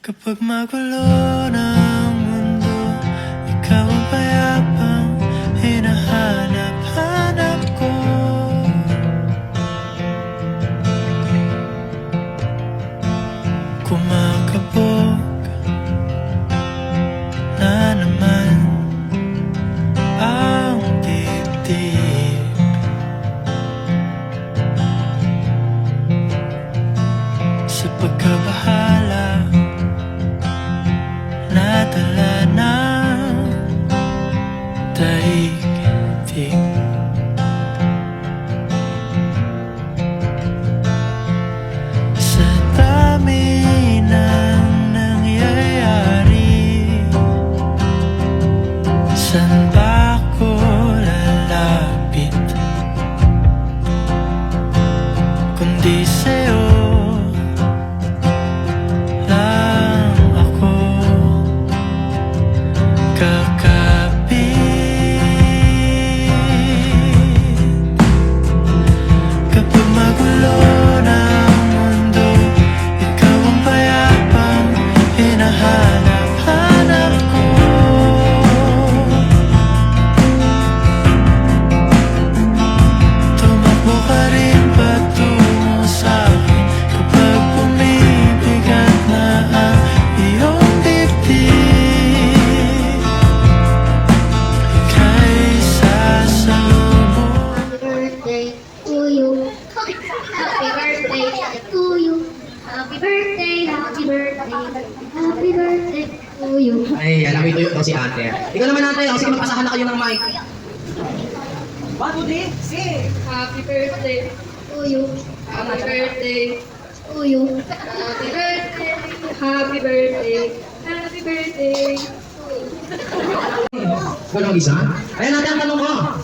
Kapag magulo ng mundo, ikaw ang payapang hinahanap-hanap ko. Kumakabog na naman ang dibdib. Sa pagkabahala, nadala ng daigdig. Sa dami ng nangyayari, saan ba ako lalapit kundi sa'yo lang ako kakapit. Kapag magulo ng mundo, ikaw ang payapang hinahanap-hanap ko. Tumakbo ka rin patungo sa'kin kapag bumibigat na ang iyong dibdib. Ika'y sasalubong. Happy birthday to you. Happy birthday to you. Happy birthday, happy birthday, happy birthday to you. Ay, alam mo ito daw si ate. Ikaw naman ate, o sige magpasahan na kayo ng mic. 1, 2, 3, sing! Happy birthday to you. Happy birthday to you. Happy birthday, happy birthday, happy birthday to you. Walang isa? Ayan natin ang tanong ko.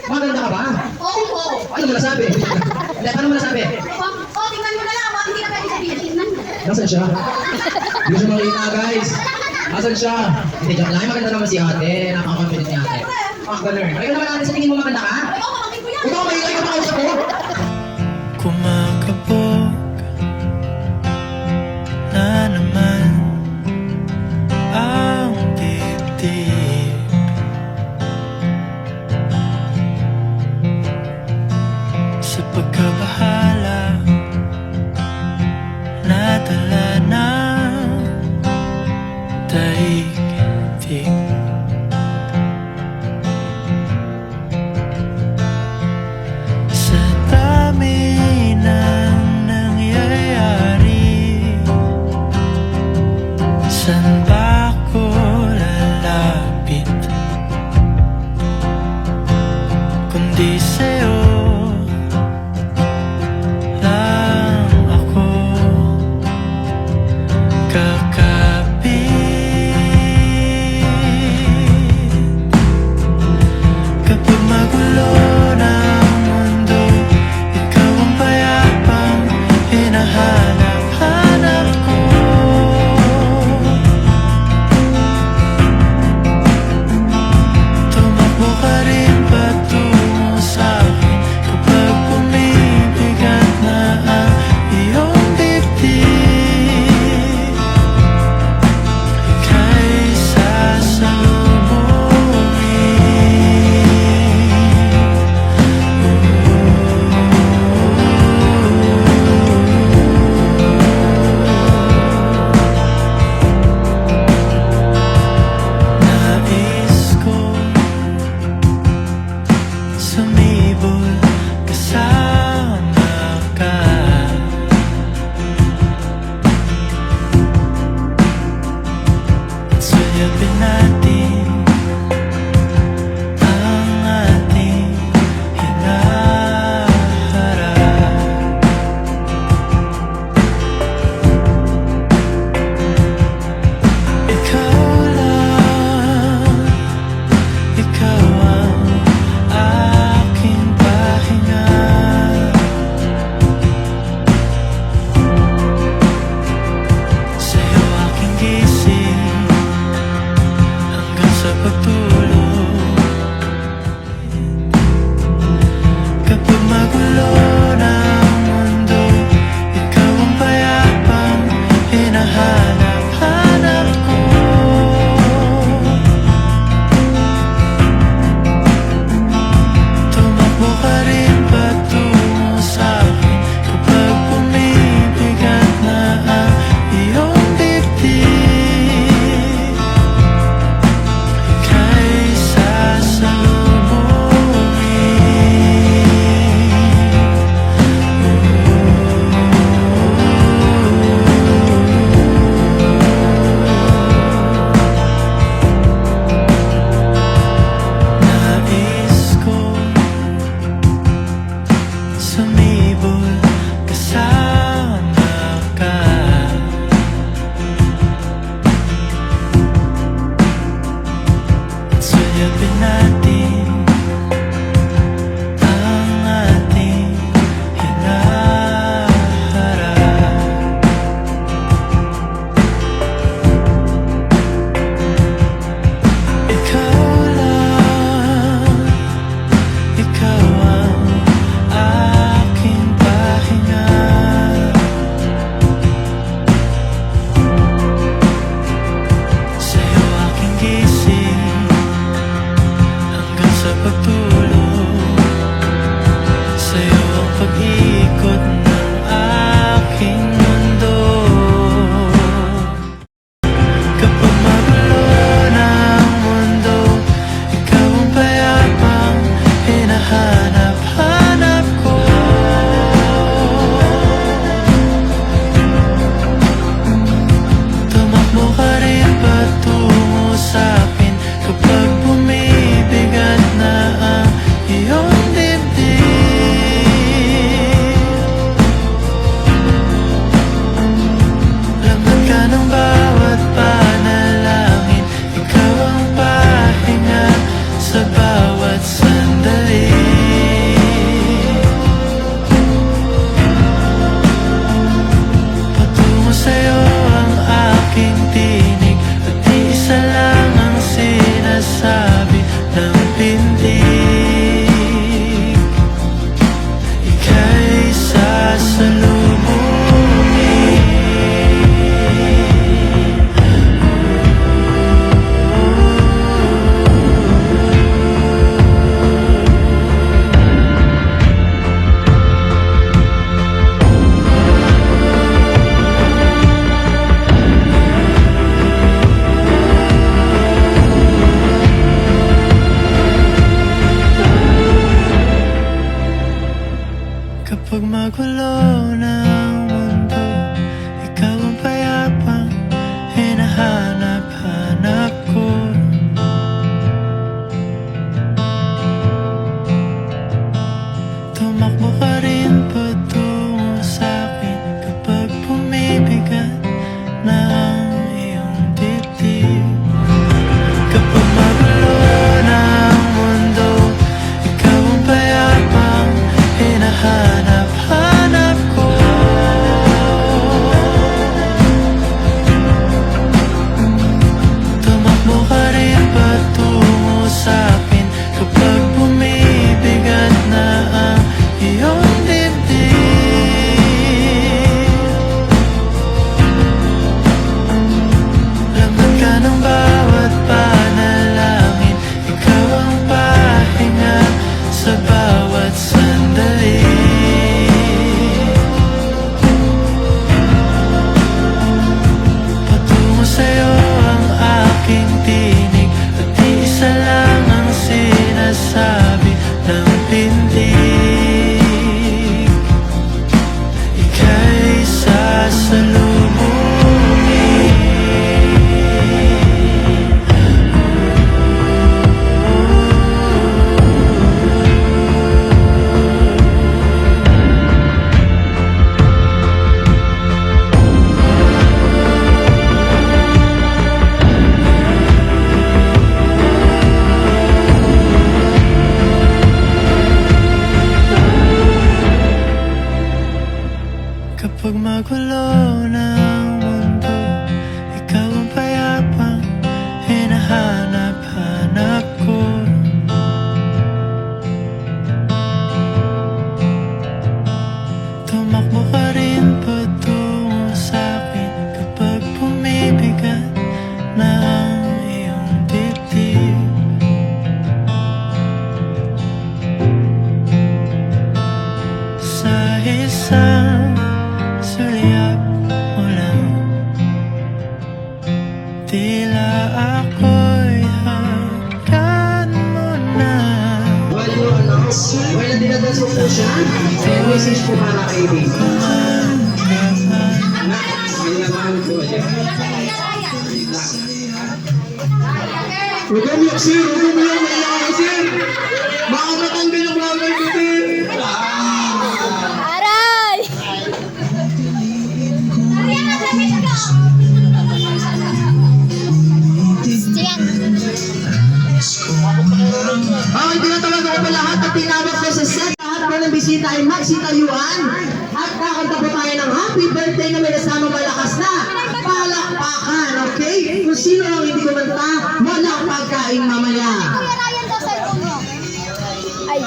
Maganda ka ba? Oo. Ano mo nasabi? Hindi, paano mo nasabi? Tingnan mo na lang. Hindi na pwede sabihin. Tingnan mo. Nasaan siya? Hindi siya makita guys. Nasaan siya? Hindi, joke lang. Ay, maganda naman si ate. Napaka-confident ni ate. Ah, ganun. Ikaw naman ate, sa tingin mo maganda ka? Ikaw, may ikaw yung makausap ko. Kumakabog na naman ang dibdib. Sa pagkabahala, nadala ng daigdig. Sa dami ng nangyayari, saan ba ako lalapit kundi sa'yo lang ako kakapit. Kapag magulo ng mundo, ikaw ang payapang hinahanap-hanap ko. Tumakbo ka rin patungo sa'kin kapag bumibigat na ang iyong dibdib. iyong dibdib kay sasalubungin. Nais ko sumibol kasama ka Tila ako'y hanggan mo na. Well, dinadaso po siya. May message po para kay baby. Huwag kang umiyak, sir. Huwag kang umiyak. Maiyak ako, sir. Baka matanggal yung bagay ko, sir. Aray! Siyan. Okay, tinatawag ako pa lahat at tinawag ko sa set. Lahat po ng bisita ay magsitayuan. At kakanta po tayo ng happy birthday na may kasama malakas na palakpakan, okay? Kung sino ang hindi kumanta, walang pagkain mamaya. Kuya Ryan daw sa mo. Ay.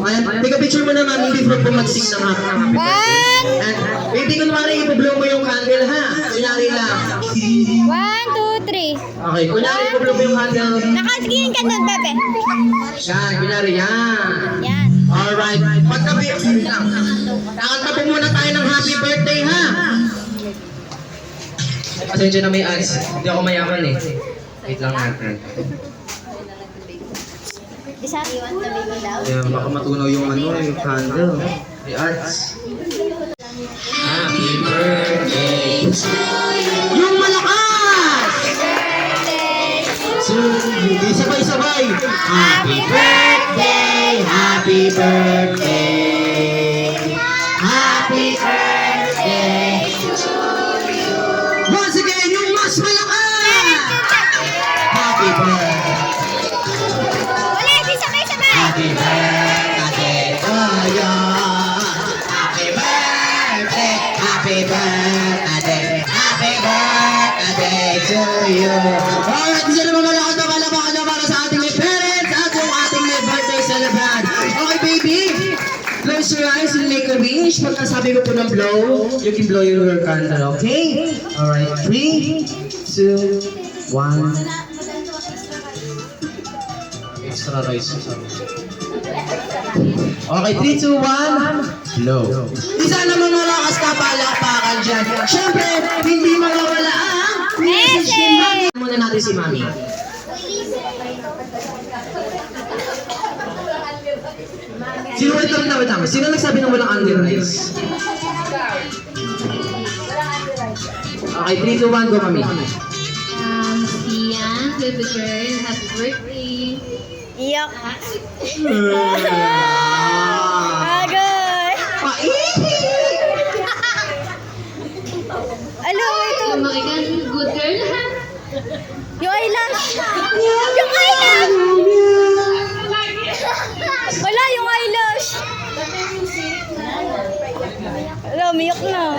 Ayan, take a picture mo na mami before pumagsing ng happy birthday. And baby, kunwari ipoblow mo yung candle ha. Kunyari lang. 1, 2, 3. Okay, kunyari ipoblow mo yung candle. Nakatingin ka nun, Pepe. Yan, kunyari yan. Yan. Alright, pagkabi, lang. Nakanta po muna tayo ng happy birthday ha. Pasensya na may ads. Hindi ako mayaman eh. Wait lang natin. Isa, you want the baby daw? Ayan, baka matunaw yung yung candle. May ads. Happy birthday to you. Yung malakas! So, hindi sabay-sabay. Happy birthday, happy birthday. Happy birthday to you. Once again, yung mas malakas! Happy birthday. Wala, di sabay-sabay. Happy birthday to you. Happy birthday, happy birthday, happy birthday to you. Alright, isa naman malakas na kalabakan na para sa ating may parents at yung ating may birthday celebrant. Okay, baby? Close your eyes and make a wish. Pag nasabi ko po ng blow, you can blow your candle, okay? Alright, 3, 2, 1. Extra rice. Okay, 3, 2, 1. Blow. Isa naman malakas ka palakpakan dyan. Siyempre, hindi mawawala ang message ni Mami. Muna natin si Mami. Sino wait lang. Sino nagsabi ng walang under rice? Okay, 3, 2, 1, go Mami. Sian, baby girl, happy birthday. Iyak. Agay. Alo, ito. Lumaki ka, good girl ha? Yung eyelash. Yung eyelash. Wala, yung eyelash. Wala, umiyak na.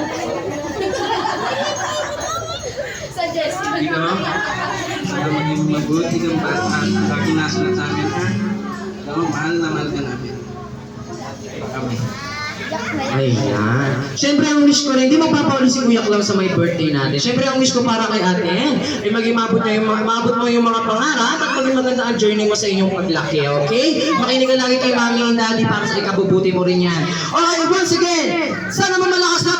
Hindi ka ma'am. Para maging mabuti kang bata. Lagi nasa na sa amin ha. Alam mo, mahal na mahal ka namin. Kami. Ayan. Siyempre ang wish ko rin, hindi magpapauli si Kuya Clau sa may birthday natin. Siyempre ang wish ko para kay ate, ay maging maabot mo yung mga pangarap at maging maganda ang journey mo sa inyong paglaki, okay? Makinig ka lagi kay Mami and Daddy para sa ikabubuti mo rin yan. Okay, once again, sana malakas na